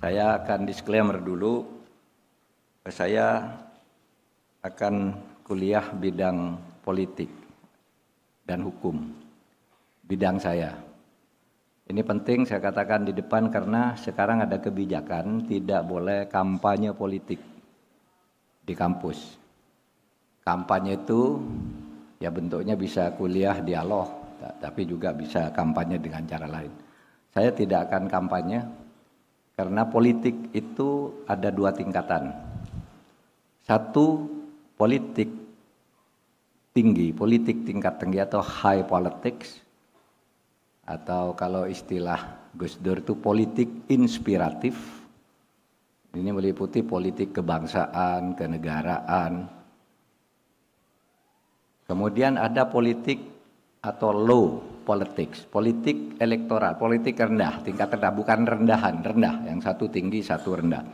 Saya akan disclaimer dulu, saya akan kuliah bidang politik dan hukum, bidang saya. Ini penting saya katakan di depan karena sekarang ada kebijakan tidak boleh kampanye politik di kampus. Kampanye itu ya bentuknya bisa kuliah dialog, tapi juga bisa kampanye dengan cara lain. Saya tidak akan kampanye karena politik itu ada dua tingkatan. Satu, politik tinggi, politik tingkat tinggi atau high politics, atau kalau istilah Gus Dur itu politik inspiratif. Ini meliputi politik kebangsaan, kenegaraan. Kemudian ada politik atau low politics, politik elektoral, politik rendah, tingkat rendah, bukan rendahan, rendah, yang satu tinggi, satu rendah.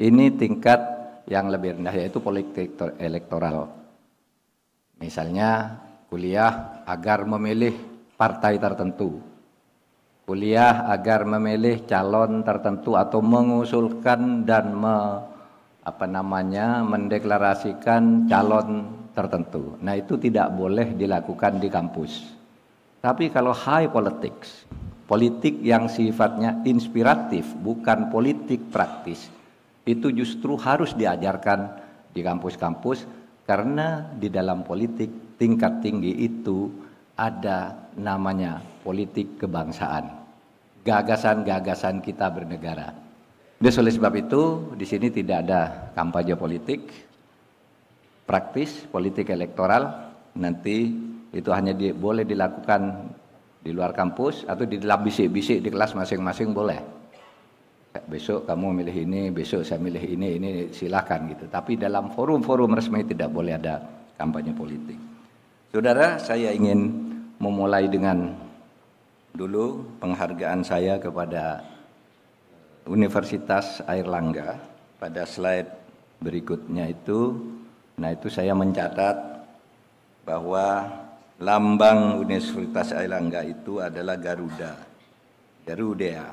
Ini tingkat yang lebih rendah, yaitu politik elektoral. Misalnya kuliah agar memilih partai tertentu, kuliah agar memilih calon tertentu atau mengusulkan dan mendeklarasikan calon tertentu. Nah, itu tidak boleh dilakukan di kampus. Tapi kalau high politics, politik yang sifatnya inspiratif, bukan politik praktis, itu justru harus diajarkan di kampus-kampus, karena di dalam politik tingkat tinggi itu ada namanya politik kebangsaan, gagasan-gagasan kita bernegara. Jadi oleh sebab itu di sini tidak ada kampanye politik praktis, politik elektoral. Nanti itu hanya boleh dilakukan di luar kampus atau di dalam bisik-bisik di kelas masing-masing boleh. Besok kamu milih ini, besok saya milih ini silakan gitu. Tapi dalam forum-forum resmi tidak boleh ada kampanye politik. Saudara, saya ingin memulai dengan dulu penghargaan saya kepada Universitas Airlangga. Pada slide berikutnya itu, itu saya mencatat bahwa lambang Universitas Airlangga itu adalah Garuda, Garuda.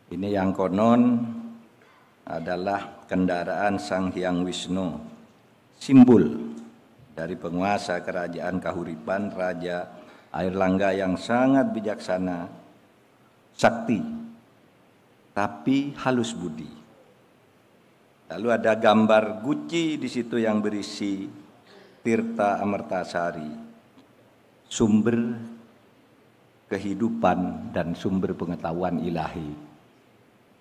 Ini yang konon adalah kendaraan Sang Hyang Wisnu, simbol dari penguasa kerajaan Kahuripan, Raja Airlangga yang sangat bijaksana, sakti, tapi halus budi. Lalu ada gambar guci di situ yang berisi Tirta Amertasari, sumber kehidupan dan sumber pengetahuan ilahi.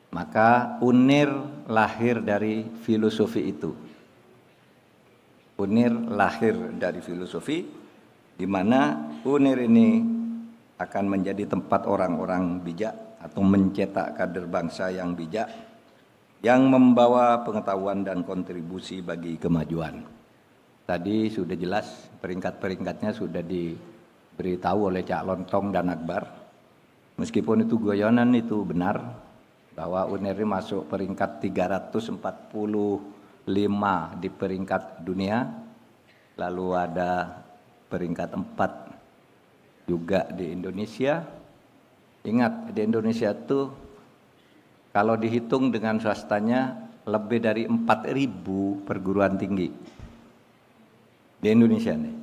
Maka UNIR lahir dari filosofi itu. UNIR lahir dari filosofi, di mana UNIR ini akan menjadi tempat orang-orang bijak atau mencetak kader bangsa yang bijak, yang membawa pengetahuan dan kontribusi bagi kemajuan. Tadi sudah jelas peringkat-peringkatnya sudah diberitahu oleh Cak Lontong dan Akbar. Meskipun itu guyonan, itu benar bahwa UNIR ini masuk peringkat 345 di peringkat dunia. Lalu ada peringkat 4 juga di Indonesia. Ingat, di Indonesia itu kalau dihitung dengan swastanya lebih dari 4.000 perguruan tinggi di Indonesia nih.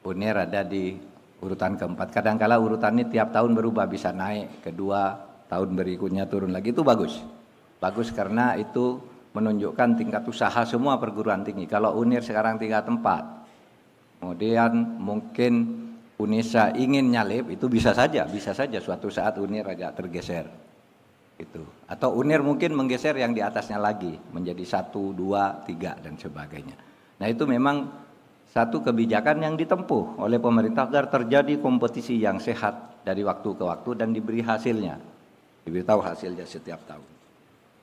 UNIR ada di urutan keempat. Kadang-kala urutan ini tiap tahun berubah, bisa naik kedua, tahun berikutnya turun lagi. Itu bagus. Bagus karena itu menunjukkan tingkat usaha semua perguruan tinggi. Kalau UNIR sekarang tingkat 4, kemudian mungkin UNESA ingin nyalip, itu bisa saja suatu saat UNIR agak tergeser. Gitu. Atau UNIR mungkin menggeser yang di atasnya lagi menjadi 1, 2, 3 dan sebagainya. Nah, itu memang satu kebijakan yang ditempuh oleh pemerintah agar terjadi kompetisi yang sehat dari waktu ke waktu dan diberi hasilnya. Diberitahu hasilnya setiap tahun.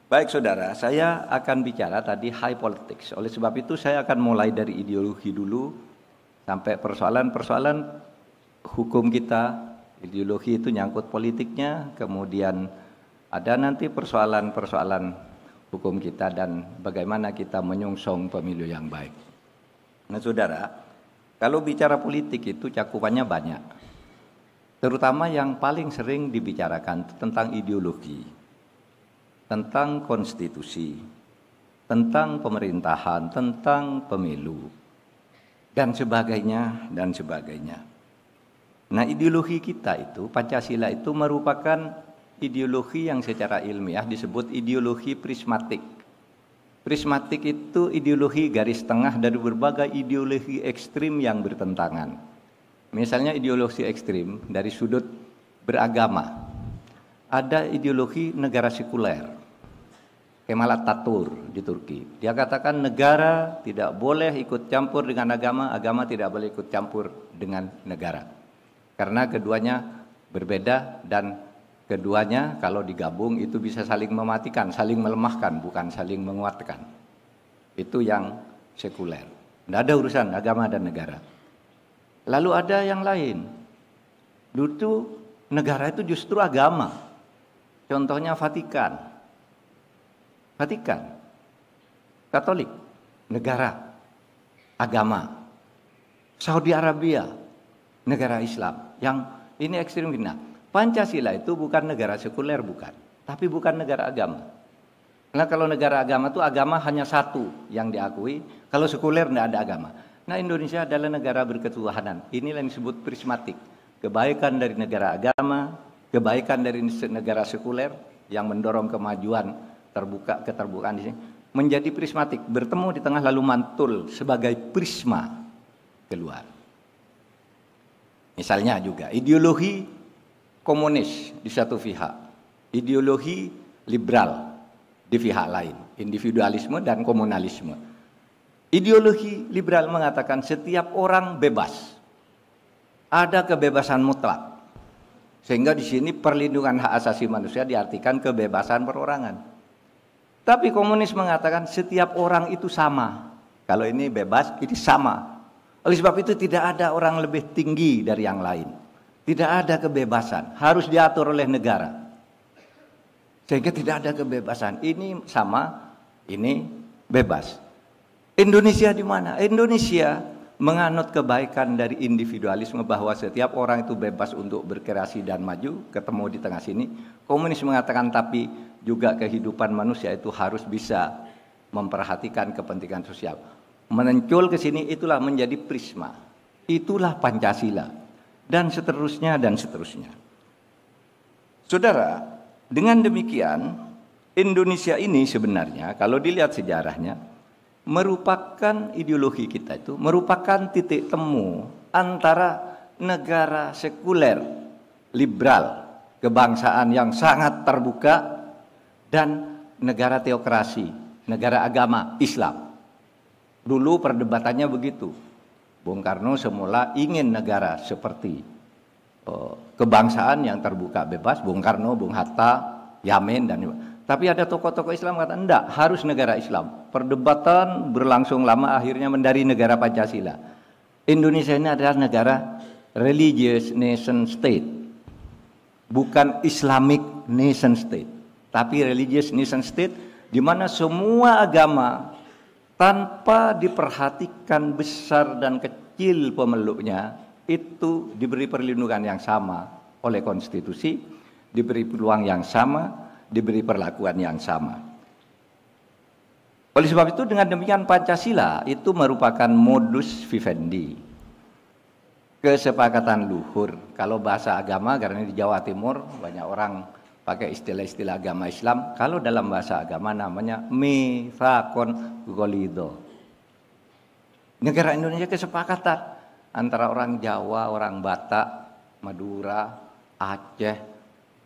Baik saudara, saya akan bicara tadi high politics. Oleh sebab itu saya akan mulai dari ideologi dulu sampai persoalan-persoalan hukum kita. Ideologi itu nyangkut politiknya, kemudian ada nanti persoalan-persoalan hukum kita dan bagaimana kita menyongsong pemilu yang baik. Nah saudara, kalau bicara politik itu cakupannya banyak. Terutama yang paling sering dibicarakan tentang ideologi. tentang konstitusi, tentang pemerintahan, tentang pemilu, dan sebagainya, dan sebagainya. Nah, ideologi kita itu, Pancasila itu merupakan ideologi yang secara ilmiah disebut ideologi prismatik. Prismatik itu ideologi garis tengah dari berbagai ideologi ekstrim yang bertentangan. Misalnya ideologi ekstrim dari sudut beragama. Ada ideologi negara sekuler. Kemal Atatürk di Turki. Dia katakan negara tidak boleh ikut campur dengan agama, agama tidak boleh ikut campur dengan negara. Karena keduanya berbeda dan keduanya kalau digabung itu bisa saling mematikan, saling melemahkan, bukan saling menguatkan. Itu yang sekuler. Tidak ada urusan agama dan negara. Lalu ada yang lain. Dulu negara itu justru agama. Contohnya Vatikan. Vatikan, Katolik, negara, agama. Saudi Arabia, negara Islam. Yang ini ekstrim. Nah, Pancasila itu bukan negara sekuler, bukan. Tapi bukan negara agama. Karena kalau negara agama itu agama hanya satu yang diakui. Kalau sekuler tidak ada agama. Nah, Indonesia adalah negara berketuhanan. Inilah yang disebut prismatik. Kebaikan dari negara agama, kebaikan dari negara sekuler yang mendorong kemajuan keterbukaan di sini menjadi prismatik, bertemu di tengah lalu mantul sebagai prisma keluar. Misalnya juga ideologi komunis di satu pihak, ideologi liberal di pihak lain, individualisme dan komunalisme. Ideologi liberal mengatakan setiap orang bebas, ada kebebasan mutlak, sehingga di sini perlindungan hak asasi manusia diartikan kebebasan perorangan. Tapi komunis mengatakan setiap orang itu sama. Kalau ini bebas, ini sama. Oleh sebab itu tidak ada orang lebih tinggi dari yang lain. Tidak ada kebebasan, harus diatur oleh negara. Sehingga tidak ada kebebasan. Ini sama, ini bebas. Indonesia di mana? Indonesia menganut kebaikan dari individualisme bahwa setiap orang itu bebas untuk berkreasi dan maju, ketemu di tengah sini. Komunis mengatakan tapi juga kehidupan manusia itu harus bisa memperhatikan kepentingan sosial. Menencul ke sini itulah menjadi prisma. Itulah Pancasila dan seterusnya dan seterusnya. Saudara, dengan demikian Indonesia ini sebenarnya kalau dilihat sejarahnya merupakan ideologi kita itu merupakan titik temu antara negara sekuler, liberal, kebangsaan yang sangat terbuka dan negara teokrasi, negara agama Islam. Dulu perdebatannya begitu. Bung Karno semula ingin negara seperti kebangsaan yang terbuka bebas, Bung Karno, Bung Hatta, Yamin dan tapi ada tokoh-tokoh Islam kata enggak, harus negara Islam. Perdebatan berlangsung lama akhirnya menjadi negara Pancasila. Indonesia ini adalah negara religious nation state. Bukan Islamic nation state. Tapi religious nation state di mana semua agama tanpa diperhatikan besar dan kecil pemeluknya itu diberi perlindungan yang sama oleh konstitusi, diberi peluang yang sama, diberi perlakuan yang sama. Oleh sebab itu dengan demikian Pancasila itu merupakan modus vivendi, kesepakatan luhur. Kalau bahasa agama karena di Jawa Timur banyak orang pakai istilah-istilah agama Islam, kalau dalam bahasa agama namanya mitsaqon ghalidho. Negara Indonesia kesepakatan antara orang Jawa, orang Batak, Madura, Aceh,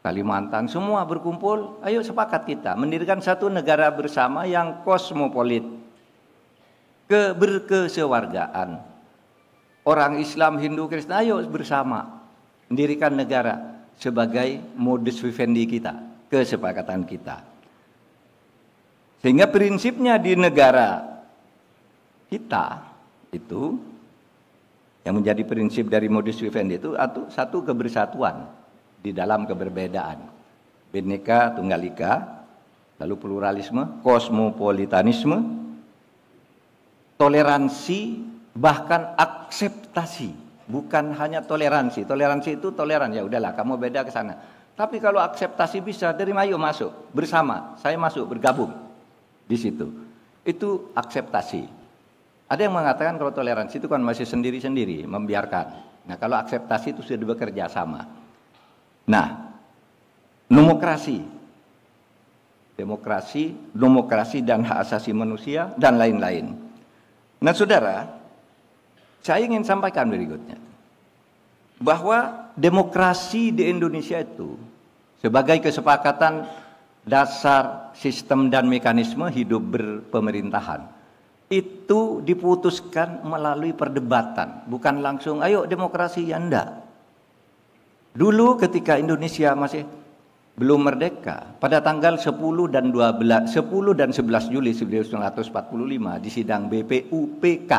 Kalimantan, semua berkumpul, ayo sepakat kita mendirikan satu negara bersama yang kosmopolit, berkesewargaan. Orang Islam, Hindu, Kristen, ayo bersama mendirikan negara sebagai modus vivendi kita, kesepakatan kita. Sehingga prinsipnya di negara kita itu yang menjadi prinsip dari modus vivendi itu satu kebersatuan di dalam keberbedaan. Bhinneka Tunggal Ika, lalu pluralisme, kosmopolitanisme, toleransi, bahkan akseptasi. Bukan hanya toleransi. Toleransi itu toleran, ya udahlah kamu beda ke sana. Tapi kalau akseptasi bisa, terima, ayo masuk bersama. Saya masuk, bergabung di situ. Itu akseptasi. Ada yang mengatakan kalau toleransi itu kan masih sendiri-sendiri, membiarkan. Nah, kalau akseptasi itu sudah bekerja sama. Nah, demokrasi dan hak asasi manusia dan lain-lain. Nah, saudara, saya ingin sampaikan berikutnya bahwa demokrasi di Indonesia itu sebagai kesepakatan dasar sistem dan mekanisme hidup berpemerintahan itu diputuskan melalui perdebatan, bukan langsung ayo demokrasi, ya enggak. Dulu ketika Indonesia masih belum merdeka, pada tanggal 10 dan 11 Juli 1945 di sidang BPUPK,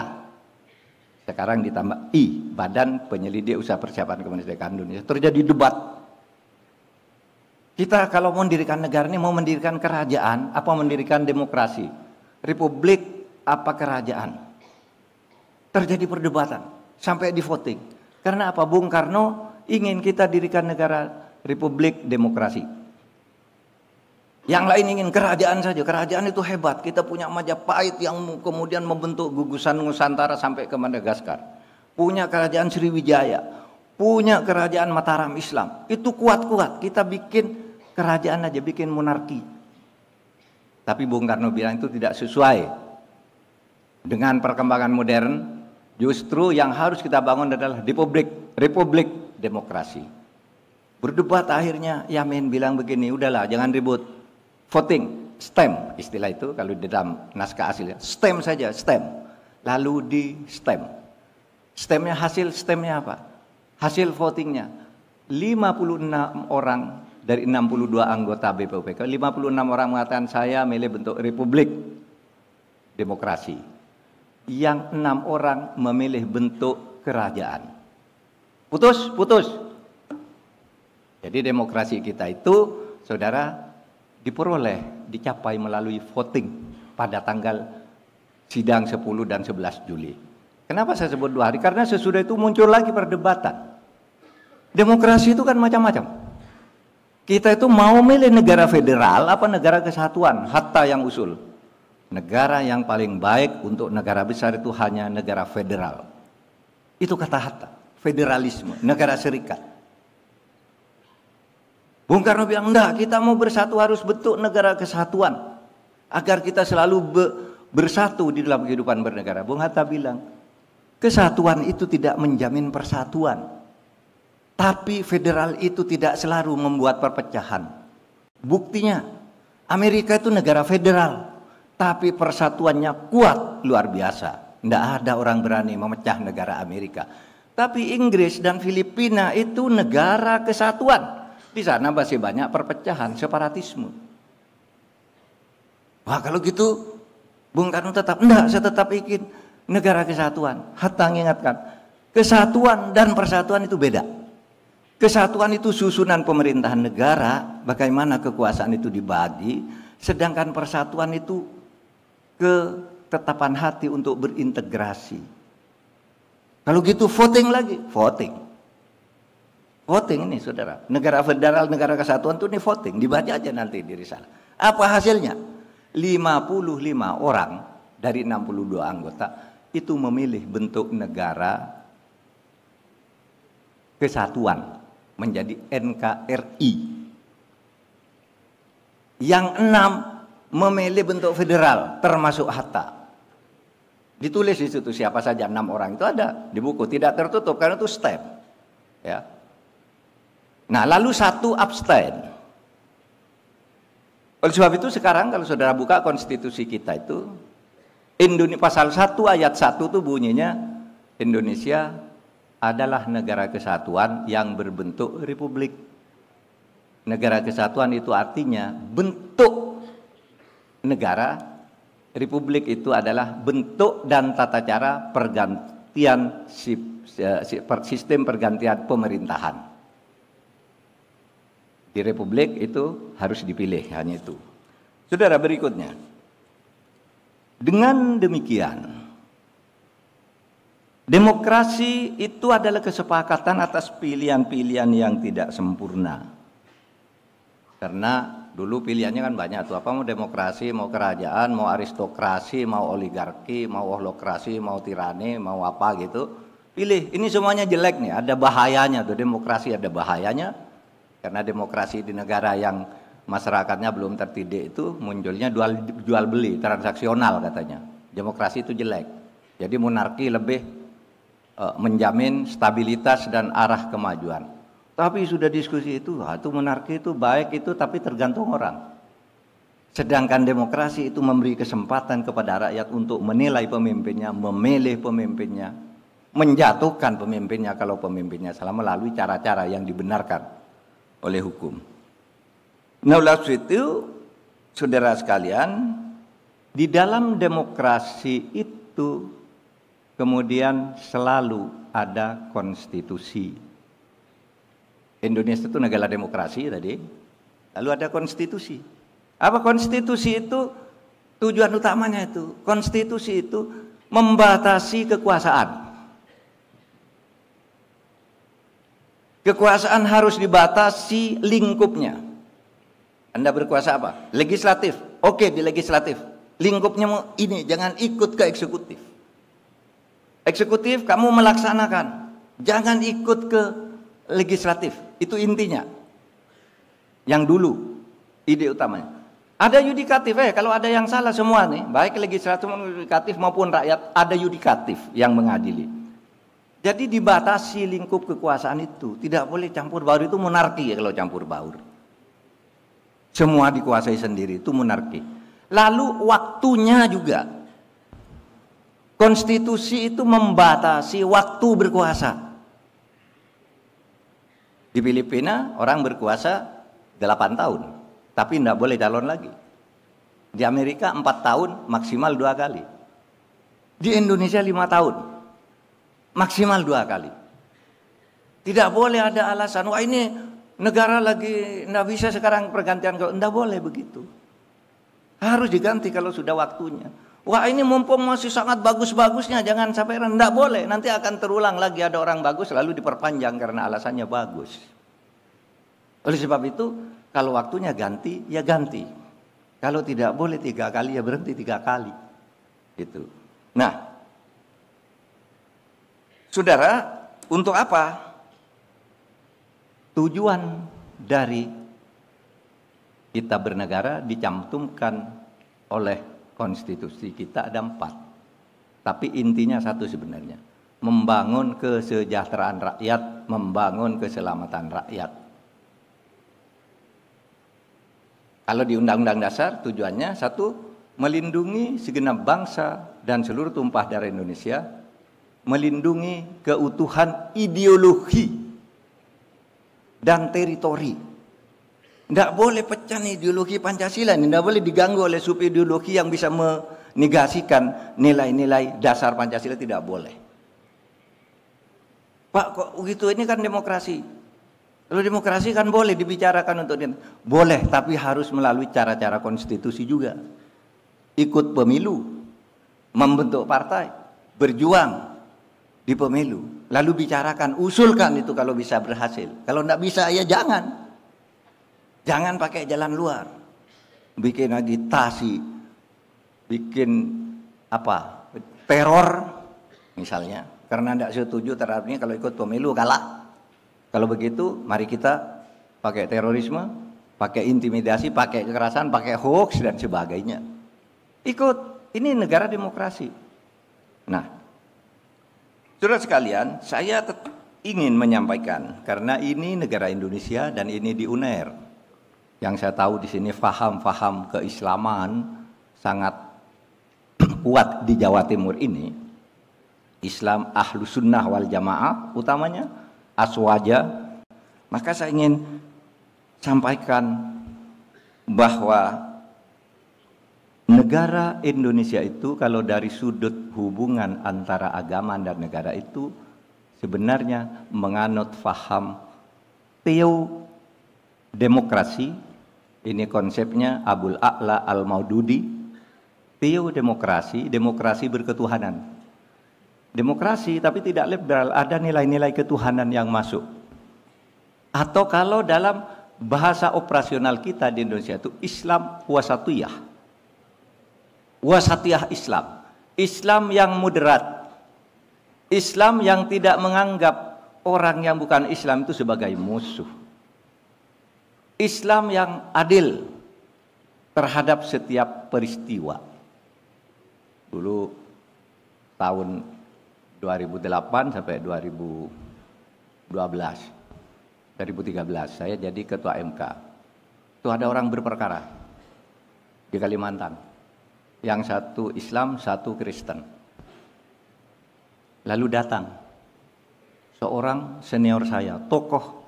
sekarang ditambah I, Badan Penyelidik Usaha Persiapan Kemerdekaan Indonesia, terjadi debat. Kita kalau mau mendirikan negara ini, mau mendirikan kerajaan apa mendirikan demokrasi, republik apa kerajaan. Terjadi perdebatan sampai di voting. Karena apa? Bung Karno ingin kita dirikan negara republik demokrasi. Yang lain ingin kerajaan saja. Kerajaan itu hebat. Kita punya Majapahit yang kemudian membentuk gugusan Nusantara sampai ke Madagaskar. Punya kerajaan Sriwijaya. Punya kerajaan Mataram Islam. Itu kuat-kuat. Kita bikin kerajaan aja, bikin monarki. Tapi Bung Karno bilang itu tidak sesuai dengan perkembangan modern. Justru yang harus kita bangun adalah republik demokrasi. Berdebat akhirnya Yamin bilang begini, udahlah jangan ribut. Voting, stem, istilah itu kalau di dalam naskah aslinya, stem saja, stem. Lalu di stem. Stemnya apa? Hasil votingnya 56 orang dari 62 anggota BPUPK, 56 orang mengatakan saya milih bentuk republik demokrasi. Yang 6 orang memilih bentuk kerajaan. Putus. Jadi demokrasi kita itu, saudara, dicapai melalui voting pada tanggal sidang 10 dan 11 Juli. Kenapa saya sebut 2 hari? Karena sesudah itu muncul lagi perdebatan. Demokrasi itu kan macam-macam. Kita itu mau milih negara federal apa negara kesatuan? Hatta yang usul. Negara yang paling baik untuk negara besar itu hanya negara federal. Itu kata Hatta. Federalisme, negara serikat. Bung Karno bilang, enggak, kita mau bersatu harus bentuk negara kesatuan. Agar kita selalu bersatu di dalam kehidupan bernegara. Bung Hatta bilang, kesatuan itu tidak menjamin persatuan. Tapi federal itu tidak selalu membuat perpecahan. Buktinya, Amerika itu negara federal. Tapi persatuannya kuat, luar biasa. Tidak ada orang berani memecah negara Amerika. Tapi Inggris dan Filipina itu negara kesatuan. Di sana masih banyak perpecahan, separatisme. Wah, kalau gitu Bung Karno tetap, enggak, saya tetap ingin negara kesatuan. Hatta mengingatkan, kesatuan dan persatuan itu beda. Kesatuan itu susunan pemerintahan negara, bagaimana kekuasaan itu dibagi, sedangkan persatuan itu ketetapan hati untuk berintegrasi. Kalau gitu voting lagi, voting ini saudara, negara federal, negara kesatuan itu ini voting, dibaca aja nanti di risalah. Apa hasilnya? 55 orang dari 62 anggota itu memilih bentuk negara kesatuan menjadi NKRI. Yang 6 memilih bentuk federal termasuk Hatta. Ditulis di situ siapa saja 6 orang itu ada di buku, tidak tertutup karena itu step. Ya. Nah, lalu 1 abstain. Oleh sebab itu sekarang kalau saudara buka konstitusi kita itu, pasal 1 ayat 1 itu bunyinya, Indonesia adalah negara kesatuan yang berbentuk republik. Negara kesatuan itu artinya bentuk negara, republik itu adalah bentuk dan tata cara pergantian sistem pergantian pemerintahan. Di republik itu harus dipilih, hanya itu. Saudara, berikutnya. Dengan demikian, demokrasi itu adalah kesepakatan atas pilihan-pilihan yang tidak sempurna. Karena dulu pilihannya kan banyak tuh, apa mau demokrasi, mau kerajaan, mau aristokrasi, mau oligarki, mau holokrasi, mau tirani, mau apa gitu. Pilih, ini semuanya jelek nih, ada bahayanya tuh, demokrasi ada bahayanya. Karena demokrasi di negara yang masyarakatnya belum terdidik itu munculnya jual beli, transaksional katanya. Demokrasi itu jelek. Jadi monarki lebih menjamin stabilitas dan arah kemajuan. Tapi sudah diskusi itu monarki itu baik itu, tapi tergantung orang. Sedangkan demokrasi itu memberi kesempatan kepada rakyat untuk menilai pemimpinnya, memilih pemimpinnya, menjatuhkan pemimpinnya kalau pemimpinnya salah melalui cara-cara yang dibenarkan oleh hukum. Nah, oleh itu, saudara sekalian, di dalam demokrasi itu kemudian selalu ada konstitusi. Indonesia itu negara demokrasi tadi, lalu ada konstitusi. Apa konstitusi itu? Tujuan utamanya itu, konstitusi itu membatasi kekuasaan. Kekuasaan harus dibatasi lingkupnya. Anda berkuasa apa? Legislatif. Oke, di legislatif. Lingkupnya mau ini, jangan ikut ke eksekutif. Eksekutif kamu melaksanakan, jangan ikut ke legislatif. Itu intinya. Yang dulu ide utamanya. Ada yudikatif, kalau ada yang salah semua nih, baik legislatif maupun yudikatif maupun rakyat, ada yudikatif yang mengadili. Jadi dibatasi lingkup kekuasaan itu, tidak boleh campur baur. Itu monarki ya kalau campur baur. Semua dikuasai sendiri, itu monarki. Lalu waktunya juga. Konstitusi itu membatasi waktu berkuasa. Di Filipina orang berkuasa 8 tahun, tapi tidak boleh calon lagi. Di Amerika 4 tahun, maksimal 2 kali. Di Indonesia 5 tahun, maksimal 2 kali. Tidak boleh ada alasan, wah ini negara lagi tidak bisa sekarang pergantian. Tidak boleh begitu. Harus diganti kalau sudah waktunya. Wah ini mumpung masih sangat bagus-bagusnya, jangan sampai tidak boleh. Nanti akan terulang lagi ada orang bagus lalu diperpanjang karena alasannya bagus. Oleh sebab itu kalau waktunya ganti, ya ganti. Kalau tidak boleh 3 kali, ya berhenti 3 kali. Gitu. Nah, saudara, untuk apa? Tujuan dari kita bernegara dicantumkan oleh konstitusi kita ada 4. Tapi intinya satu sebenarnya. Membangun kesejahteraan rakyat, membangun keselamatan rakyat. Kalau di Undang-Undang Dasar tujuannya satu, melindungi segenap bangsa dan seluruh tumpah darah Indonesia, melindungi keutuhan ideologi dan teritori. Tidak boleh pecah ideologi Pancasila, tidak boleh diganggu oleh subideologi yang bisa menegasikan nilai-nilai dasar Pancasila, tidak boleh. Pak kok begitu, ini kan demokrasi. Kalau demokrasi kan boleh dibicarakan untuk boleh, tapi harus melalui cara-cara konstitusi juga. Ikut pemilu, membentuk partai, berjuang di pemilu, lalu bicarakan, usulkan itu kalau bisa berhasil. Kalau tidak bisa ya jangan. Jangan pakai jalan luar, bikin agitasi, bikin apa, teror misalnya, karena tidak setuju terhadap ini kalau ikut pemilu kalah. Kalau begitu, mari kita pakai terorisme, pakai intimidasi, pakai kekerasan, pakai hoax dan sebagainya. Ikut, ini negara demokrasi. Nah, saudara sekalian, saya ingin menyampaikan karena ini negara Indonesia dan ini di UNER. Yang saya tahu di sini faham-faham keislaman sangat kuat di Jawa Timur ini. Islam Ahlus Sunnah wal Jamaah utamanya, Aswaja. Maka saya ingin sampaikan bahwa negara Indonesia itu kalau dari sudut hubungan antara agama dan negara itu sebenarnya menganut faham teodemokrasi. Ini konsepnya Abul A'la Al-Maududi. Teodemokrasi, demokrasi berketuhanan. Demokrasi tapi tidak liberal, ada nilai-nilai ketuhanan yang masuk. Atau kalau dalam bahasa operasional kita di Indonesia itu Islam wasatiyah. Wasatiyah Islam. Islam yang moderat. Islam yang tidak menganggap orang yang bukan Islam itu sebagai musuh. Islam yang adil terhadap setiap peristiwa. Dulu tahun 2008 sampai 2013 saya jadi ketua MK. Itu ada orang berperkara di Kalimantan. Yang satu Islam, satu Kristen. Lalu datang seorang senior saya, tokoh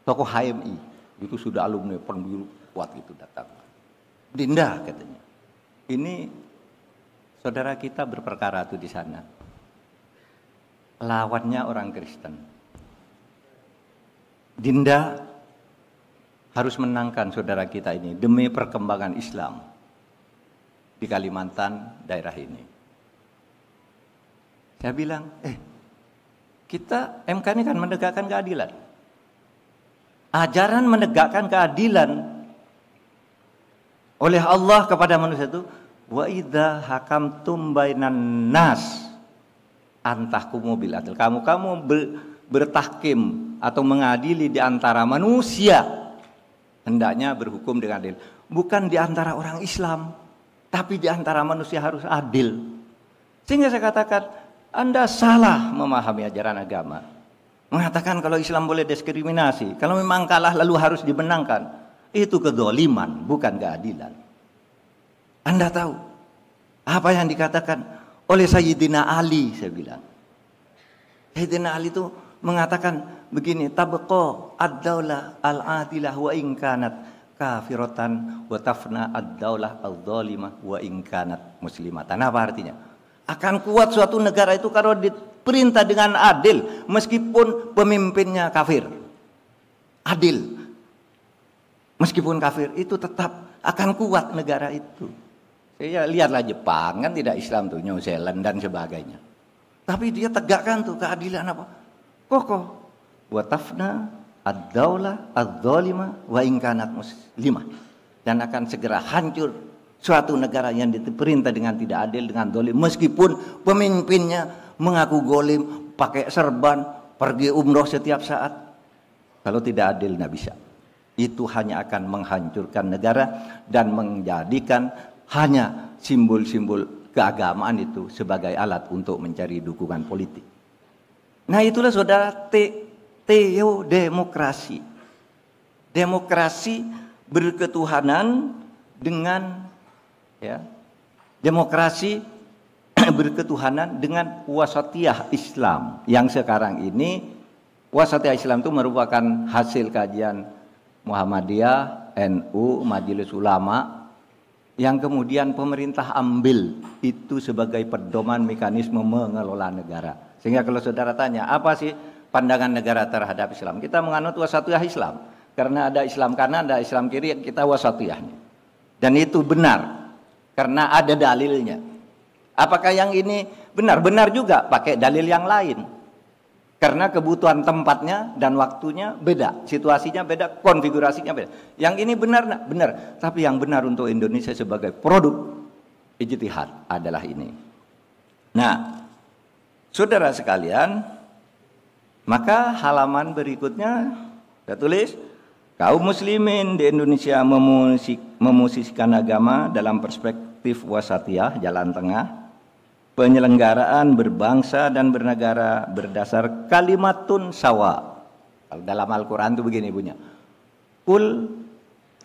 HMI, itu sudah alumni Perbiru kuat itu datang. Dinda katanya. Ini saudara kita berperkara tuh di sana. Lawannya orang Kristen. Dinda harus menangkan saudara kita ini demi perkembangan Islam di Kalimantan daerah ini. Saya bilang, kita MK ini kan menegakkan keadilan. Ajaran menegakkan keadilan oleh Allah kepada manusia itu, wa idza hakamtum bainan nas antahkumu bil adl. Kamu bertahkim atau mengadili di antara manusia, hendaknya berhukum dengan adil. Bukan di antara orang Islam, tapi di antara manusia harus adil. Sehingga saya katakan, Anda salah memahami ajaran agama. Mengatakan kalau Islam boleh diskriminasi, kalau memang kalah lalu harus dimenangkan. Itu kedzaliman, bukan keadilan. Anda tahu apa yang dikatakan oleh Sayyidina Ali, saya bilang. Sayyidina Ali itu mengatakan begini, tabqa ad-daulah al-adilah wa in kanat kafiratan wa tafna ad-daulah al-zalimah wa in kanat muslimatan. Apa artinya? Akan kuat suatu negara itu kalau diperintah dengan adil meskipun pemimpinnya kafir. Adil. Meskipun kafir itu tetap akan kuat negara itu. Saya lihatlah Jepang kan tidak Islam tuh, New Zealand dan sebagainya. Tapi dia tegakkan tuh keadilan apa? Kokoh. Wa tafna ad-daulah adz-zalimah wa in kanat muslimah. Dan akan segera hancur suatu negara yang diperintah dengan tidak adil, dengan zalim, meskipun pemimpinnya mengaku zalim, pakai serban, pergi umroh setiap saat. Kalau tidak adil tidak bisa. Itu hanya akan menghancurkan negara dan menjadikan hanya simbol-simbol keagamaan itu sebagai alat untuk mencari dukungan politik. Nah itulah saudara teodemokrasi. Demokrasi berketuhanan dengan demokrasi berketuhanan dengan wasatiyah Islam. Yang sekarang ini wasatiyah Islam itu merupakan hasil kajian Muhammadiyah, NU, Majelis Ulama, yang kemudian pemerintah ambil itu sebagai pedoman mekanisme mengelola negara. Sehingga kalau saudara tanya, apa sih pandangan negara terhadap Islam? Kita menganut wasatiyah Islam. Karena ada Islam kanan, ada Islam kiri, kita wasatiyahnya. Dan itu benar. Karena ada dalilnya. Apakah yang ini benar? Benar juga pakai dalil yang lain. Karena kebutuhan tempatnya dan waktunya beda. Situasinya beda, konfigurasinya beda. Yang ini benar, benar. Tapi yang benar untuk Indonesia sebagai produk ijtihad adalah ini. Nah, saudara sekalian, maka halaman berikutnya saya tulis, kaum muslimin di Indonesia memusisikan agama dalam perspektif wasatiyah, jalan tengah, penyelenggaraan berbangsa dan bernegara berdasar kalimatun sawa. Dalam Al-Quran itu begini punya. Qul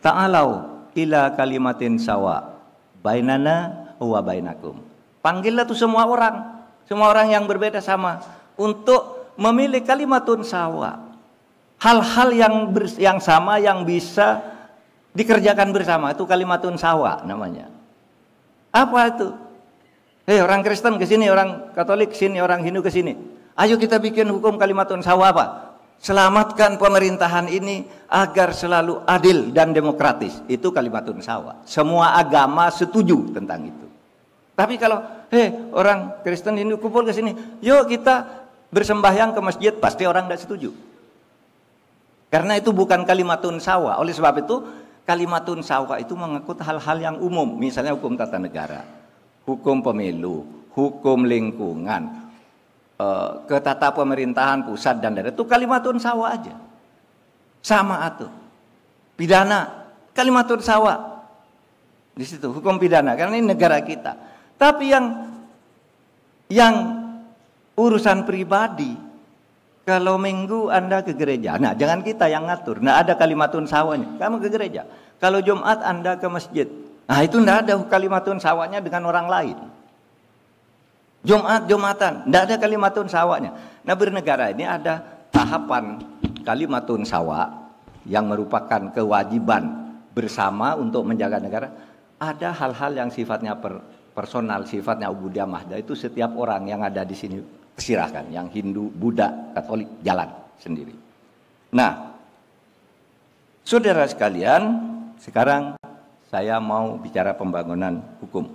ta'alau ila kalimatin sawa bainana wa bainakum. Panggillah tuh semua orang yang berbeda sama untuk memilih kalimatun sawa. Hal-hal yang sama yang bisa dikerjakan bersama itu kalimatun sawa namanya. Apa itu? Orang Kristen ke sini, orang Katolik ke sini, orang Hindu ke sini. Ayo kita bikin hukum kalimatun sawa apa? Selamatkan pemerintahan ini agar selalu adil dan demokratis. Itu kalimatun sawa. Semua agama setuju tentang itu. Tapi kalau orang Kristen Hindu kumpul ke sini, yuk kita bersembahyang ke masjid, pasti orang tidak setuju. Karena itu bukan kalimatun sawa. Oleh sebab itu kalimatun sawa itu mengangkut hal-hal yang umum. Misalnya hukum tata negara, hukum pemilu, hukum lingkungan, ketata pemerintahan pusat dan daerah. Itu kalimatun sawa aja. Sama atuh. Pidana, kalimatun sawa. Di situ hukum pidana karena ini negara kita. Tapi yang urusan pribadi, kalau minggu Anda ke gereja, nah jangan kita yang ngatur, nah ada kalimatun sawanya, kamu ke gereja. Kalau Jumat Anda ke masjid, nah itu tidak ada kalimatun sawanya dengan orang lain. Jumatan, tidak ada kalimatun sawanya. Nah bernegara ini ada tahapan kalimatun sawa yang merupakan kewajiban bersama untuk menjaga negara. Ada hal-hal yang sifatnya personal, sifatnya ubudiyah mahda, itu setiap orang yang ada di sini silahkan, yang Hindu, Buddha, Katolik jalan sendiri. Nah, saudara sekalian, sekarang saya mau bicara pembangunan hukum.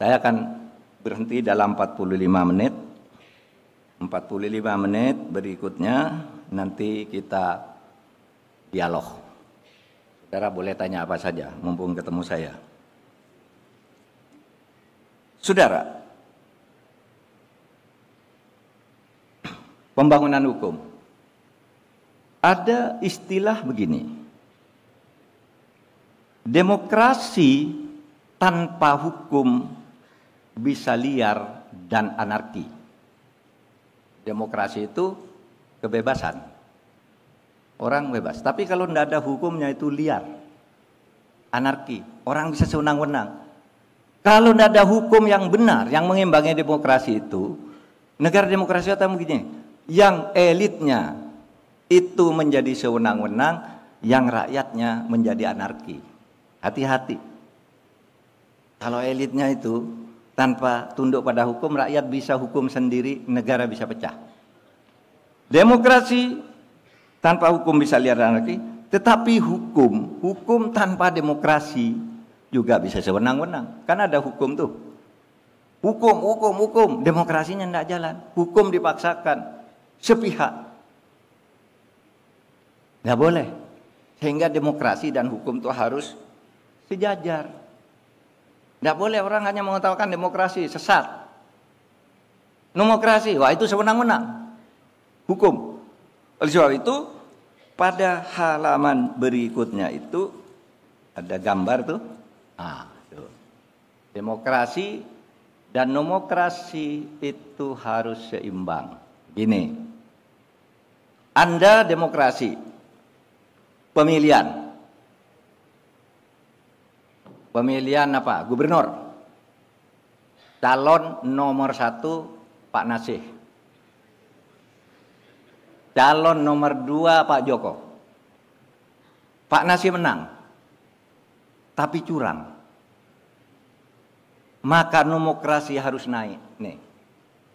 Saya akan berhenti dalam 45 menit. 45 menit berikutnya nanti kita dialog. Saudara boleh tanya apa saja, mumpung ketemu saya. Saudara, pembangunan hukum. Ada istilah begini. Demokrasi tanpa hukum bisa liar dan anarki. Demokrasi itu kebebasan. Orang bebas. Tapi kalau tidak ada hukumnya itu liar. Anarki. Orang bisa sewenang-wenang. Kalau tidak ada hukum yang benar, yang mengimbangi demokrasi itu, negara demokrasi atau begini, yang elitnya itu menjadi sewenang-wenang, yang rakyatnya menjadi anarki. Hati-hati. Kalau elitnya itu tanpa tunduk pada hukum, rakyat bisa hukum sendiri, negara bisa pecah. Demokrasi tanpa hukum bisa liar dan anarki, tetapi hukum tanpa demokrasi juga bisa sewenang-wenang. Kan ada hukum tuh. Hukum. Demokrasinya tidak jalan. Hukum dipaksakan. Sepihak. Tidak boleh. Sehingga demokrasi dan hukum itu harus sejajar. Tidak boleh orang hanya mengatakan demokrasi, sesat. Demokrasi, wah itu sewenang-wenang. Hukum. Oleh sebab itu, pada halaman berikutnya itu, ada gambar tuh. Tuh. Demokrasi dan nomokrasi itu harus seimbang. Gini, Anda demokrasi, pemilihan apa? Gubernur, calon nomor 1 Pak Nasih, calon nomor 2 Pak Joko. Pak Nasih menang, tapi curang. Maka nomokrasi harus naik. Nih,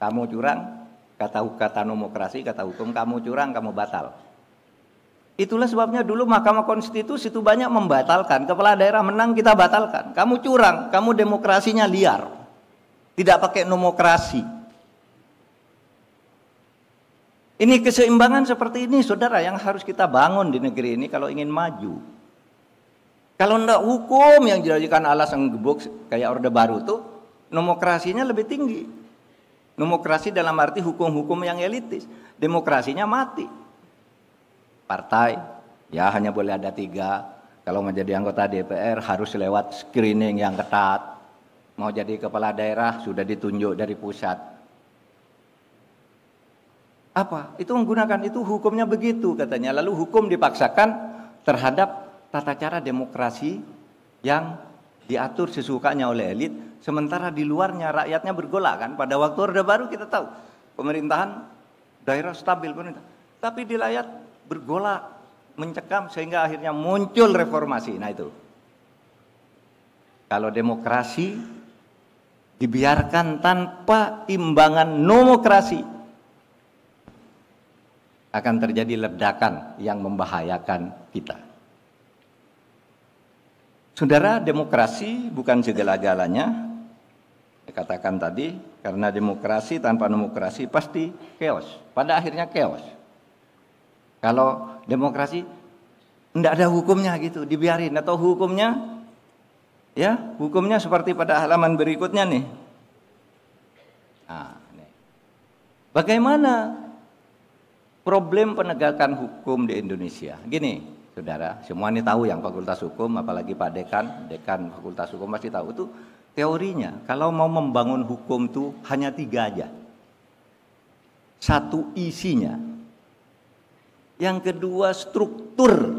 kamu curang, kata nomokrasi, kata hukum, kamu curang, kamu batal. Itulah sebabnya dulu Mahkamah Konstitusi itu banyak membatalkan. Kepala daerah menang, kita batalkan. Kamu curang, kamu demokrasinya liar. Tidak pakai nomokrasi. Ini keseimbangan seperti ini, saudara, yang harus kita bangun di negeri ini kalau ingin maju. Kalau tidak hukum yang dijadikan alasan gebuk kayak Orde Baru tuh, nomokrasinya lebih tinggi. Nomokrasi dalam arti hukum-hukum yang elitis. Demokrasinya mati. Partai, ya hanya boleh ada 3. Kalau menjadi anggota DPR harus lewat screening yang ketat. Mau jadi kepala daerah sudah ditunjuk dari pusat. Apa? Itu menggunakan itu hukumnya begitu katanya. Lalu hukum dipaksakan terhadap tata cara demokrasi yang diatur sesukanya oleh elit, sementara di luarnya rakyatnya bergolak kan. Pada waktu Orde Baru kita tahu pemerintahan daerah stabil pemerintah, tapi di rakyat bergolak, mencekam sehingga akhirnya muncul reformasi. Nah itu, kalau demokrasi dibiarkan tanpa imbangan nomokrasi, akan terjadi ledakan yang membahayakan kita. Saudara, demokrasi bukan segala-galanya. Saya katakan tadi, karena demokrasi tanpa nomokrasi pasti chaos. Pada akhirnya chaos. Kalau demokrasi enggak ada hukumnya gitu, dibiarin, atau hukumnya ya, hukumnya seperti pada halaman berikutnya nih. Nah, nih. Bagaimana problem penegakan hukum di Indonesia? Gini, saudara, semua ini tahu yang fakultas hukum, apalagi Pak Dekan fakultas hukum pasti tahu itu teorinya. Kalau mau membangun hukum tuh hanya 3 aja. 1 isinya, yang kedua struktur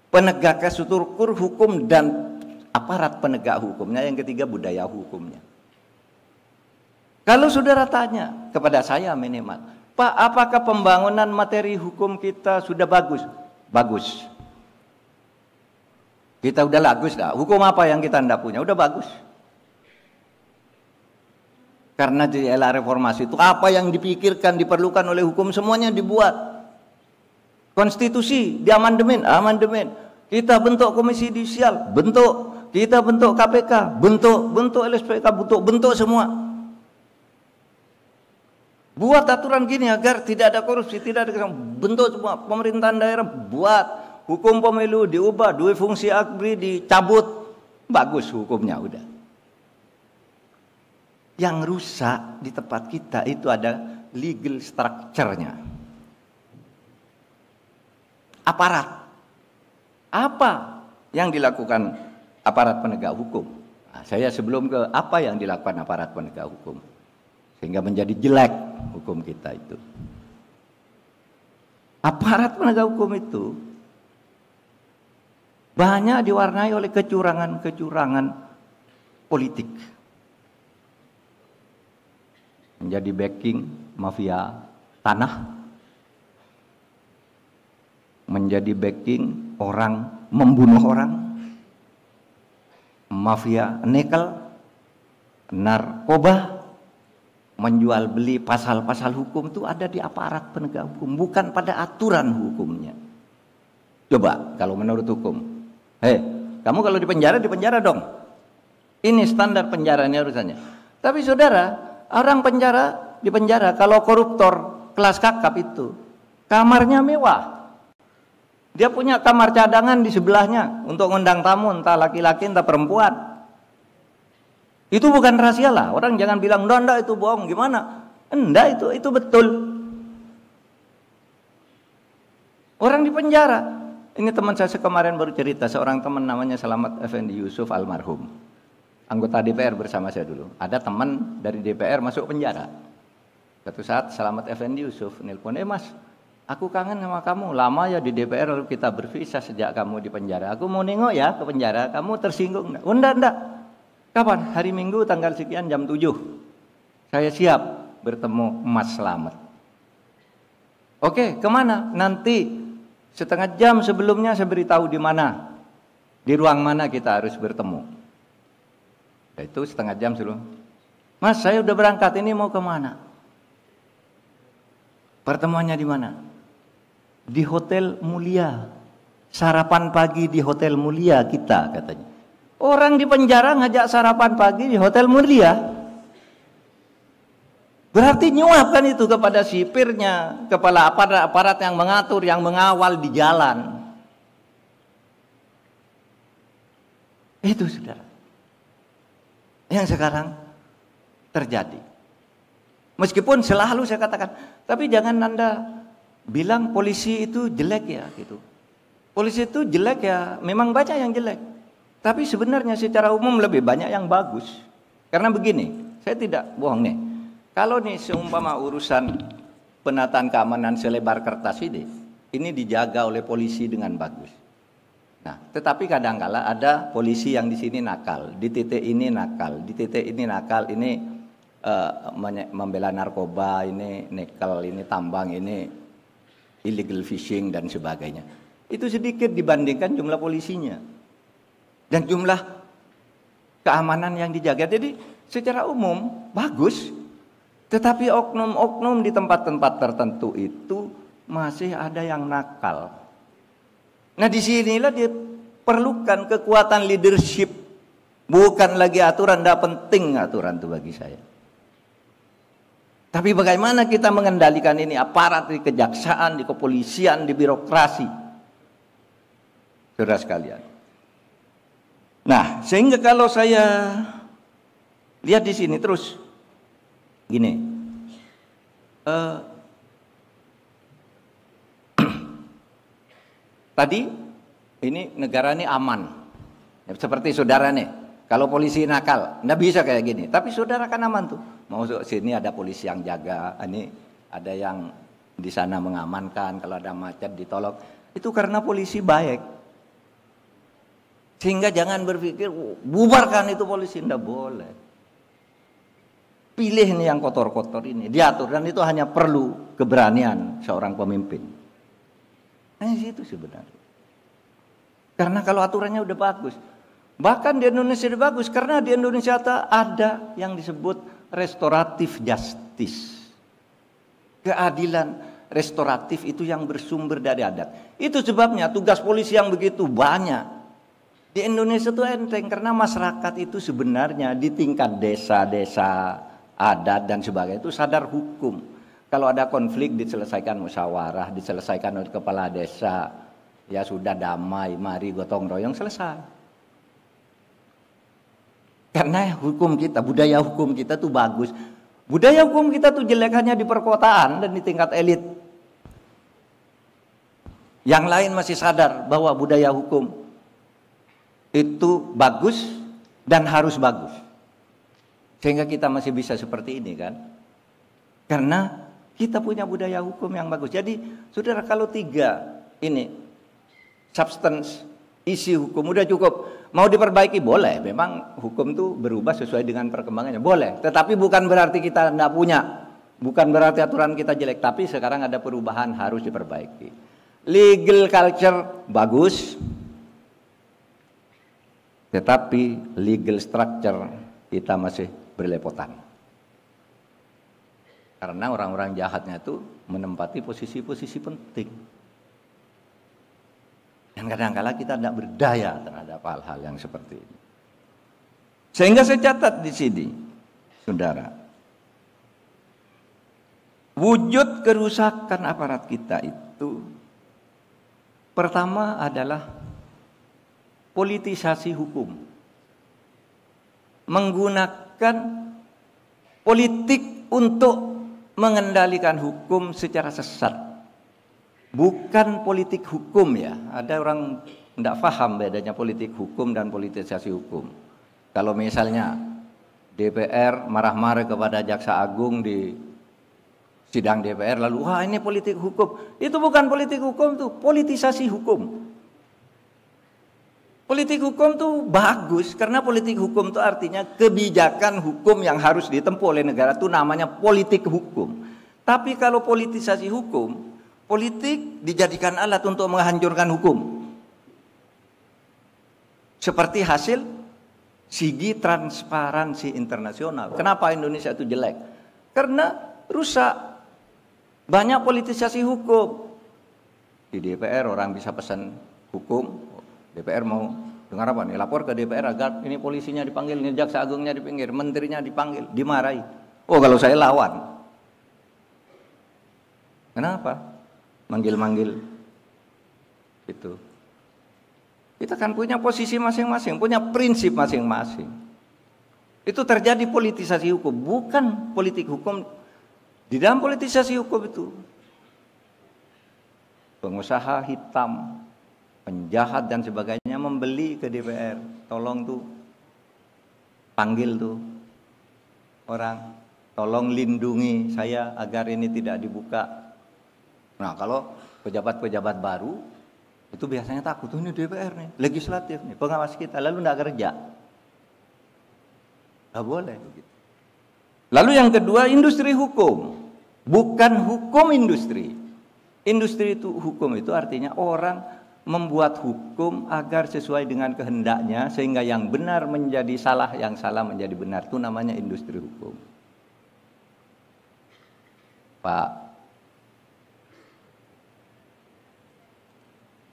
penegakan struktur hukum dan aparat penegak hukumnya, yang ketiga budaya hukumnya. Kalau saudara tanya kepada saya minimal, Pak, apakah pembangunan materi hukum kita sudah bagus? Bagus. Kita udah bagus dah. Hukum apa yang kita tidak punya? Udah bagus. Karena di era reformasi itu apa yang dipikirkan, diperlukan oleh hukum semuanya dibuat. Konstitusi diamandemen, amandemen. Kita bentuk komisi judisial, bentuk. Kita bentuk KPK, bentuk LSPK, bentuk semua. Buat aturan gini agar tidak ada korupsi, tidak ada bentuk semua. Pemerintahan daerah buat, hukum pemilu diubah, 2 fungsi ABRI dicabut. Bagus hukumnya udah. Yang rusak di tempat kita itu ada legal structure-nya. Aparat. Apa yang dilakukan aparat penegak hukum? Nah, saya sebelum ke apa yang dilakukan aparat penegak hukum, sehingga menjadi jelek hukum kita itu. Aparat penegak hukum itu banyak diwarnai oleh kecurangan-kecurangan politik. Menjadi backing mafia tanah, menjadi backing orang membunuh orang, mafia nikel, narkoba, menjual beli pasal-pasal hukum itu ada di aparat penegak hukum, bukan pada aturan hukumnya. Coba kalau menurut hukum, kamu kalau di penjara dong. Ini standar penjaranya urusannya. Tapi saudara, orang di penjara kalau koruptor kelas kakap itu kamarnya mewah. Dia punya kamar cadangan di sebelahnya untuk ngundang tamu, entah laki-laki entah perempuan. Itu bukan rahasia lah. Orang jangan bilang enggak itu bohong, gimana? Enggak, itu betul. Orang di penjara. Ini teman saya kemarin baru cerita, seorang teman namanya Selamat Effendi Yusuf almarhum. Anggota DPR bersama saya dulu. Ada teman dari DPR masuk penjara. Suatu saat Selamat Effendi Yusuf nelpon, Mas, aku kangen sama kamu. Lama ya di DPR, lalu kita berpisah sejak kamu di penjara. Aku mau nengok ya ke penjara. Kamu tersinggung enggak? Oh, enggak. Kapan? Hari Minggu tanggal sekian jam 7. Saya siap bertemu Mas Slamet. Oke, kemana? Nanti setengah jam sebelumnya saya beritahu di mana. Di ruang mana kita harus bertemu. Itu setengah jam sebelum. Mas, saya udah berangkat, ini mau kemana? Pertemuannya di mana? Di Hotel Mulia. Sarapan pagi di Hotel Mulia kita, katanya. Orang di penjara ngajak sarapan pagi di Hotel Mulia. Berarti nyuapkan itu kepada sipirnya, kepala aparat yang mengatur, yang mengawal di jalan. Itu saudara yang sekarang terjadi. Meskipun selalu saya katakan, tapi jangan Anda bilang polisi itu jelek ya gitu. Polisi itu jelek ya, memang banyak yang jelek. Tapi sebenarnya secara umum lebih banyak yang bagus. Karena begini, saya tidak bohong nih. Kalau nih seumpama urusan penataan keamanan selebar kertas ini dijaga oleh polisi dengan bagus. Nah, tetapi kadang-kala ada polisi yang di sini nakal, di titik ini nakal, di titik ini nakal, ini membela narkoba, ini nikel, ini tambang, ini illegal fishing dan sebagainya. Itu sedikit dibandingkan jumlah polisinya dan jumlah keamanan yang dijaga. Jadi secara umum bagus, tetapi oknum-oknum di tempat-tempat tertentu itu masih ada yang nakal. Nah, disinilah diperlukan kekuatan leadership, bukan lagi aturan. Tidak penting aturan itu bagi saya. Tapi bagaimana kita mengendalikan ini, aparat di kejaksaan, di kepolisian, di birokrasi, saudara sekalian. Nah, sehingga kalau saya lihat di sini terus gini, tadi ini negara ini aman, seperti saudara nih. Kalau polisi nakal, nggak bisa kayak gini. Tapi saudara kan aman tuh. Mau sini ada polisi yang jaga, ini ada yang di sana mengamankan. Kalau ada macet ditolong. Itu karena polisi baik. Sehingga jangan berpikir bubarkan itu polisi, nggak boleh. Pilih nih yang kotor-kotor ini, diatur, dan itu hanya perlu keberanian seorang pemimpin. Hanya itu sebenarnya. Karena kalau aturannya udah bagus. Bahkan di Indonesia udah bagus, karena di Indonesia ada yang disebut restoratif justice. Keadilan restoratif itu yang bersumber dari adat. Itu sebabnya tugas polisi yang begitu banyak. Di Indonesia itu enteng, karena masyarakat itu sebenarnya di tingkat desa-desa, adat dan sebagainya itu sadar hukum. Kalau ada konflik diselesaikan musyawarah, diselesaikan oleh kepala desa, ya sudah damai, mari gotong royong selesai. Karena hukum kita, budaya hukum kita tuh bagus. Budaya hukum kita tuh jelek hanya di perkotaan dan di tingkat elit. Yang lain masih sadar bahwa budaya hukum itu bagus dan harus bagus. Sehingga kita masih bisa seperti ini kan. Karena kita punya budaya hukum yang bagus. Jadi saudara, kalau 3 ini substance, isi hukum udah cukup. Mau diperbaiki boleh, memang hukum itu berubah sesuai dengan perkembangannya, boleh. Tetapi bukan berarti kita tidak punya, bukan berarti aturan kita jelek. Tapi sekarang ada perubahan, harus diperbaiki. Legal culture bagus, tetapi legal structure kita masih berlepotan. Karena orang-orang jahatnya itu menempati posisi-posisi penting. Dan kadang-kala kita tidak berdaya terhadap hal-hal yang seperti ini. Sehingga saya catat di sini, saudara, wujud kerusakan aparat kita itu pertama adalah politisasi hukum. Menggunakan politik untuk mengendalikan hukum secara sesat. Bukan politik hukum ya. Ada orang tidak paham bedanya politik hukum dan politisasi hukum. Kalau misalnya DPR marah-marah kepada Jaksa Agung di sidang DPR, lalu wah ini politik hukum. Itu bukan politik hukum, tuh politisasi hukum. Politik hukum tuh bagus, karena politik hukum itu artinya kebijakan hukum yang harus ditempuh oleh negara, itu namanya politik hukum. Tapi kalau politisasi hukum, politik dijadikan alat untuk menghancurkan hukum. Seperti hasil sigi transparansi internasional. Kenapa Indonesia itu jelek? Karena rusak. Banyak politisasi hukum. Di DPR orang bisa pesan hukum. DPR mau dengar apa nih? Lapor ke DPR agar ini polisinya dipanggil, ini jaksa agungnya dipanggil, menterinya dipanggil, dimarahi. Oh kalau saya lawan. Kenapa? Manggil-manggil itu. Kita kan punya posisi masing-masing, punya prinsip masing-masing. Itu terjadi politisasi hukum, bukan politik hukum. Di dalam politisasi hukum itu pengusaha hitam, penjahat dan sebagainya membeli ke DPR. Tolong tuh panggil tuh orang, tolong lindungi saya agar ini tidak dibuka. Nah kalau pejabat-pejabat baru itu biasanya takut, ini DPR nih, legislatif nih, pengawas kita, lalu tidak kerja. Tidak boleh begitu. Lalu yang kedua, industri hukum, bukan hukum industri. Industri itu hukum itu artinya orang membuat hukum agar sesuai dengan kehendaknya, sehingga yang benar menjadi salah, yang salah menjadi benar. Itu namanya industri hukum. Pak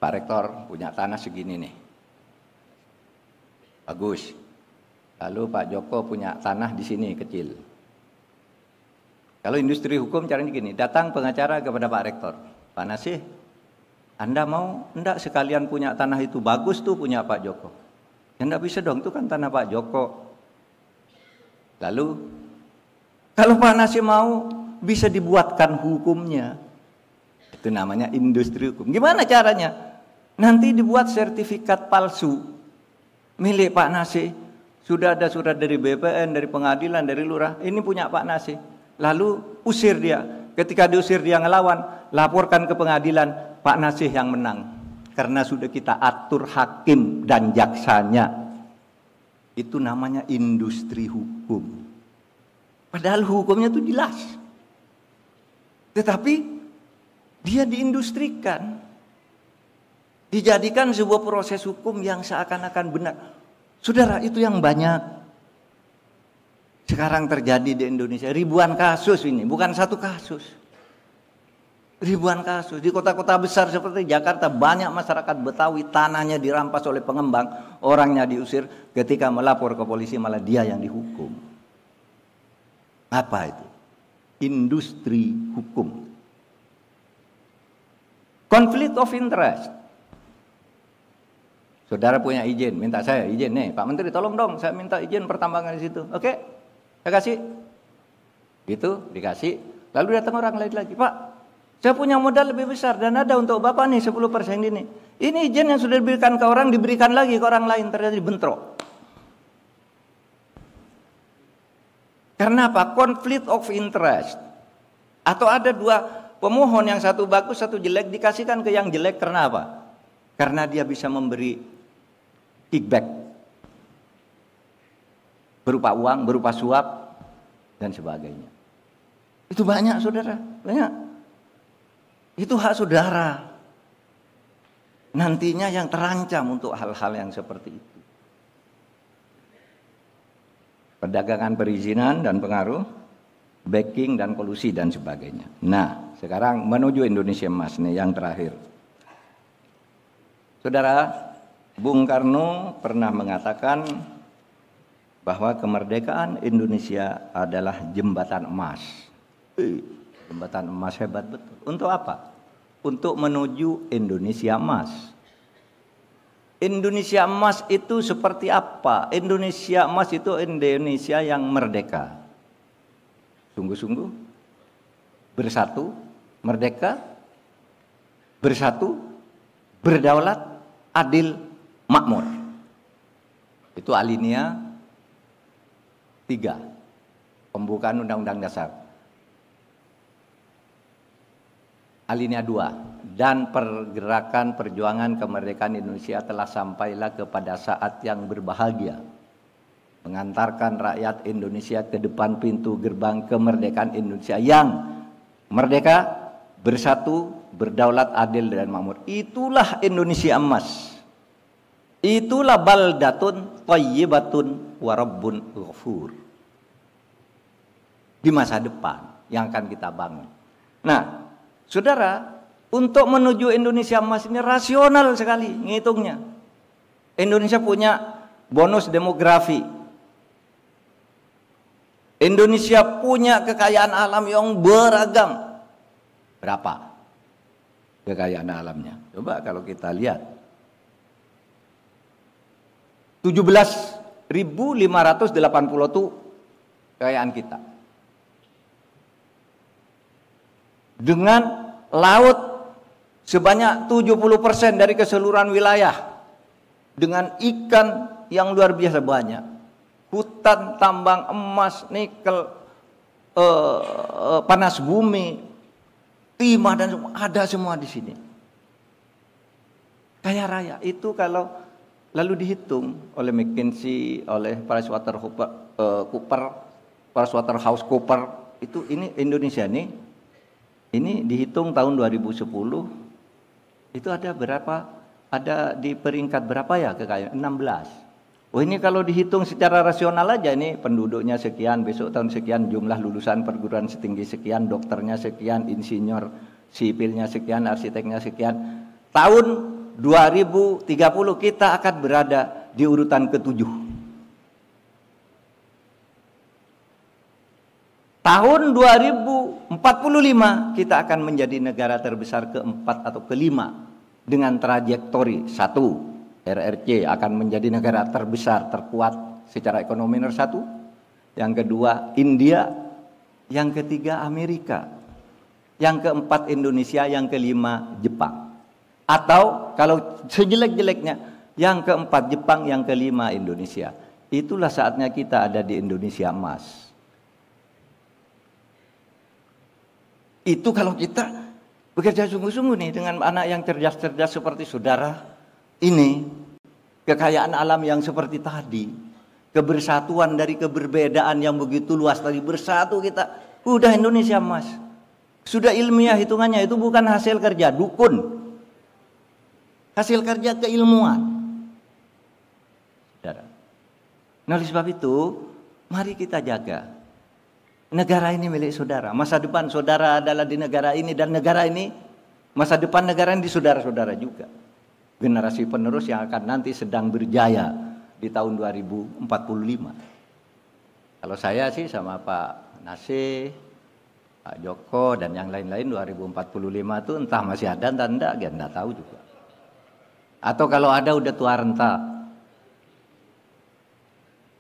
Rektor punya tanah segini nih, bagus. Lalu Pak Joko punya tanah di sini kecil. Kalau industri hukum caranya gini, datang pengacara kepada Pak Rektor. Pak Nasih, Anda mau enggak sekalian punya tanah itu? Bagus tuh punya Pak Joko. Ya enggak bisa dong, itu kan tanah Pak Joko. Lalu, kalau Pak Nasih mau, bisa dibuatkan hukumnya. Itu namanya industri hukum. Gimana caranya? Nanti dibuat sertifikat palsu milik Pak Nasih. Sudah ada surat dari BPN, dari pengadilan, dari lurah. Ini punya Pak Nasih. Lalu usir dia. Ketika diusir dia ngelawan, laporkan ke pengadilan, Pak Nasih yang menang. Karena sudah kita atur hakim dan jaksanya. Itu namanya industri hukum. Padahal hukumnya itu jelas. Tetapi dia diindustrikan. Dijadikan sebuah proses hukum yang seakan-akan benar. Saudara, itu yang banyak sekarang terjadi di Indonesia. Ribuan kasus ini, bukan satu kasus. Ribuan kasus. Di kota-kota besar seperti Jakarta, banyak masyarakat Betawi tanahnya dirampas oleh pengembang, orangnya diusir, ketika melapor ke polisi malah dia yang dihukum. Apa itu? Industri hukum. Konflik of interest. Saudara punya izin, minta saya izin nih, Pak Menteri tolong dong, saya minta izin pertambangan di situ. Oke, saya kasih. Gitu, dikasih. Lalu datang orang lain lagi, Pak, saya punya modal lebih besar dan ada untuk Bapak nih 10% ini. Ini izin yang sudah diberikan ke orang, diberikan lagi ke orang lain, terjadi bentrok. Karena apa? Konflik of interest. Atau ada dua pemohon, yang satu bagus, satu jelek, dikasihkan ke yang jelek karena apa? Karena dia bisa memberi kickback berupa uang, berupa suap, dan sebagainya. Itu banyak, saudara, banyak. Itu hak saudara. Nantinya yang terancam untuk hal-hal yang seperti itu. Perdagangan perizinan dan pengaruh, backing dan kolusi dan sebagainya. Nah, sekarang menuju Indonesia Emas nih yang terakhir. Saudara, Bung Karno pernah mengatakan bahwa kemerdekaan Indonesia adalah jembatan emas. Jembatan emas hebat betul. Untuk apa? Untuk menuju Indonesia Emas. Indonesia Emas itu seperti apa? Indonesia Emas itu Indonesia yang merdeka. Sungguh-sungguh bersatu, merdeka, bersatu, berdaulat, adil, makmur. Itu alinea 3 pembukaan Undang-Undang Dasar. Alinea 2, dan pergerakan perjuangan kemerdekaan Indonesia telah sampailah kepada saat yang berbahagia, mengantarkan rakyat Indonesia ke depan pintu gerbang kemerdekaan Indonesia yang merdeka, bersatu, berdaulat, adil dan makmur. Itulah Indonesia Emas. Itulah baldatun thayyibatun wa rabbun ghafur. Di masa depan yang akan kita bangun. Nah, saudara, untuk menuju Indonesia Emas ini rasional sekali ngitungnya. Indonesia punya bonus demografi. Indonesia punya kekayaan alam yang beragam. Berapa kekayaan alamnya? Coba kalau kita lihat. 17.580 itu kekayaan kita. Dengan laut sebanyak 70% dari keseluruhan wilayah. Dengan ikan yang luar biasa banyak. Hutan, tambang, emas, nikel, panas bumi, timah dan semua, ada semua di sini. Kaya raya itu kalau lalu dihitung oleh McKinsey, oleh PricewaterhouseCoopers, itu ini Indonesia nih, ini dihitung tahun 2010 itu ada berapa? Ada di peringkat berapa ya kekayaan? 16. Oh, ini kalau dihitung secara rasional aja, ini penduduknya sekian, besok tahun sekian, jumlah lulusan perguruan setinggi sekian, dokternya sekian, insinyur sipilnya sekian, arsiteknya sekian. Tahun 2030 kita akan berada di urutan ke-7. tahun 2045 kita akan menjadi negara terbesar keempat atau kelima dengan trajektori. Satu, RRC akan menjadi negara terbesar, terkuat secara ekonomi nomor satu. Yang kedua, India. Yang ketiga, Amerika. Yang keempat, Indonesia. Yang kelima, Jepang. Atau kalau sejelek-jeleknya, yang keempat Jepang, yang kelima Indonesia. Itulah saatnya kita ada di Indonesia emas. Itu kalau kita bekerja sungguh-sungguh nih dengan anak yang cerdas-cerdas seperti saudara ini, kekayaan alam yang seperti tadi, kebersatuan dari keberbedaan yang begitu luas tadi, bersatu kita, udah Indonesia emas. Sudah ilmiah hitungannya, itu bukan hasil kerja dukun, hasil kerja keilmuan. Saudara. Nah, oleh sebab itu, mari kita jaga. Negara ini milik saudara. Masa depan saudara adalah di negara ini, dan negara ini, masa depan negara ini di saudara-saudara juga. Generasi penerus yang akan nanti sedang berjaya di tahun 2045. Kalau saya sih sama Pak Nasih, Pak Joko, dan yang lain-lain 2045 itu entah masih ada entah enggak, enggak tahu juga. Atau kalau ada udah tua renta.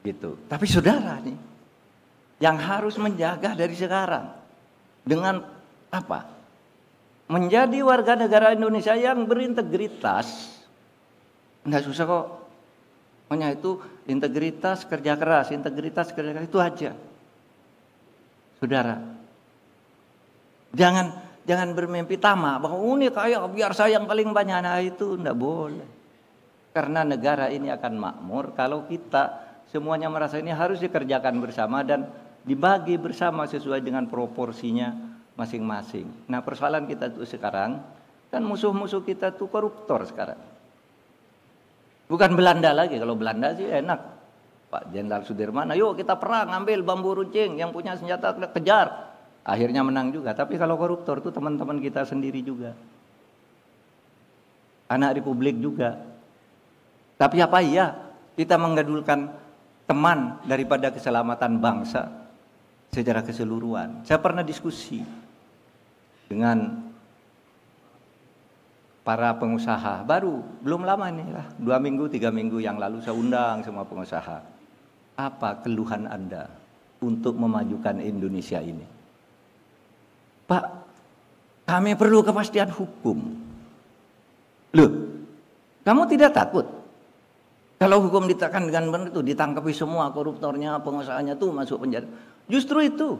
Gitu. Tapi saudara nih yang harus menjaga dari sekarang dengan apa? Menjadi warga negara Indonesia yang berintegritas. Enggak susah kok. Pokoknya itu integritas, kerja keras, integritas, kerja keras, itu aja. Saudara. Jangan bermimpi tamak bahwa ini kayak biar saya yang paling banyak. Nah, itu enggak boleh. Karena negara ini akan makmur kalau kita semuanya merasa ini harus dikerjakan bersama dan dibagi bersama sesuai dengan proporsinya masing-masing. Nah, persoalan kita tuh sekarang kan musuh-musuh kita tuh koruptor sekarang. Bukan Belanda lagi. Kalau Belanda sih enak. Pak Jenderal Sudirman, yuk kita perang, ambil bambu runcing, yang punya senjata kejar. Akhirnya menang juga. Tapi kalau koruptor tuh teman-teman kita sendiri juga. Anak Republik juga. Tapi apa iya kita menggadulkan teman daripada keselamatan bangsa secara keseluruhan. Saya pernah diskusi dengan para pengusaha baru, belum lama nih lah, 2 minggu 3 minggu yang lalu saya undang semua pengusaha. Apa keluhan Anda untuk memajukan Indonesia ini? Pak, kami perlu kepastian hukum. Loh, kamu tidak takut? Kalau hukum ditekan dengan benar itu ditangkapi semua koruptornya, pengusahanya tuh masuk penjara. Justru itu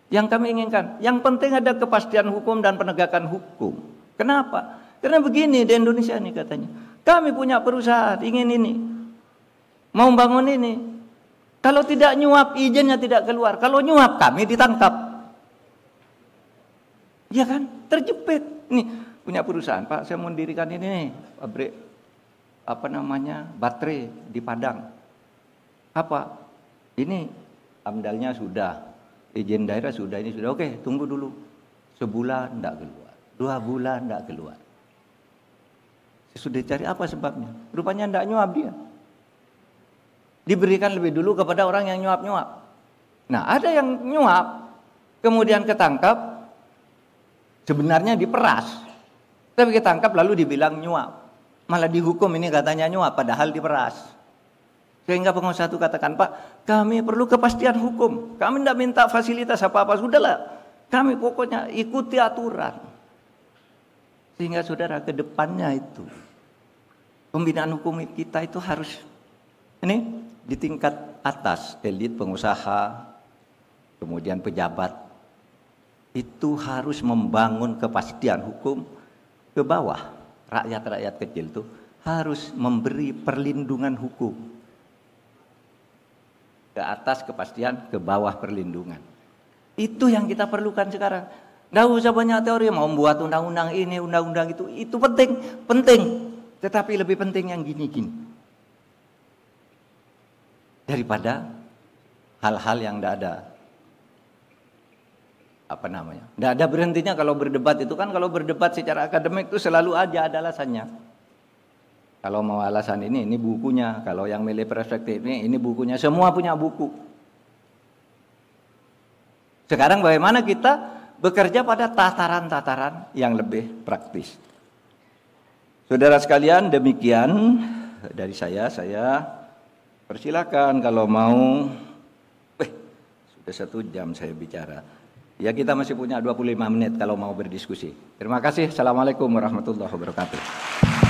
yang kami inginkan. Yang penting ada kepastian hukum dan penegakan hukum. Kenapa? Karena begini di Indonesia nih katanya. Kami punya perusahaan ingin ini. Mau bangun ini. Kalau tidak nyuap izinnya tidak keluar. Kalau nyuap kami ditangkap. Iya kan? Terjepit. Nih punya perusahaan. Pak, saya mau mendirikan ini nih, pabrik baterai di Padang. Apa? Ini amdalnya sudah, izin daerah sudah, ini sudah. Oke, tunggu dulu. Sebulan enggak keluar, 2 bulan enggak keluar. Sudah cari apa sebabnya? Rupanya enggak nyuap dia. Diberikan lebih dulu kepada orang yang nyuap-nyuap. Nah, ada yang nyuap, kemudian ketangkap, sebenarnya diperas. Tapi ketangkap lalu dibilang nyuap. Malah dihukum ini katanya nyuap, padahal diperas. Sehingga pengusaha itu katakan, Pak, kami perlu kepastian hukum. Kami tidak minta fasilitas apa-apa, sudahlah. Kami pokoknya ikuti aturan. Sehingga saudara ke depannya itu, pembinaan hukum kita itu harus ini di tingkat atas, elit pengusaha, kemudian pejabat. Itu harus membangun kepastian hukum ke bawah. Rakyat-rakyat kecil itu harus memberi perlindungan hukum. Ke atas kepastian, ke bawah perlindungan. Itu yang kita perlukan sekarang. Nggak usah banyak teori, mau membuat undang-undang ini, undang-undang itu penting. Tetapi lebih penting yang gini-gini. Daripada hal-hal yang nggak ada nggak ada berhentinya kalau berdebat itu kan. Kalau berdebat secara akademik itu selalu aja ada alasannya. Kalau mau alasan ini bukunya. Kalau yang milih perspektif ini bukunya. Semua punya buku. Sekarang bagaimana kita bekerja pada tataran-tataran yang lebih praktis. Saudara sekalian, demikian dari saya persilakan kalau mau. Sudah 1 jam saya bicara. Ya, kita masih punya 25 menit kalau mau berdiskusi. Terima kasih. Assalamualaikum warahmatullahi wabarakatuh.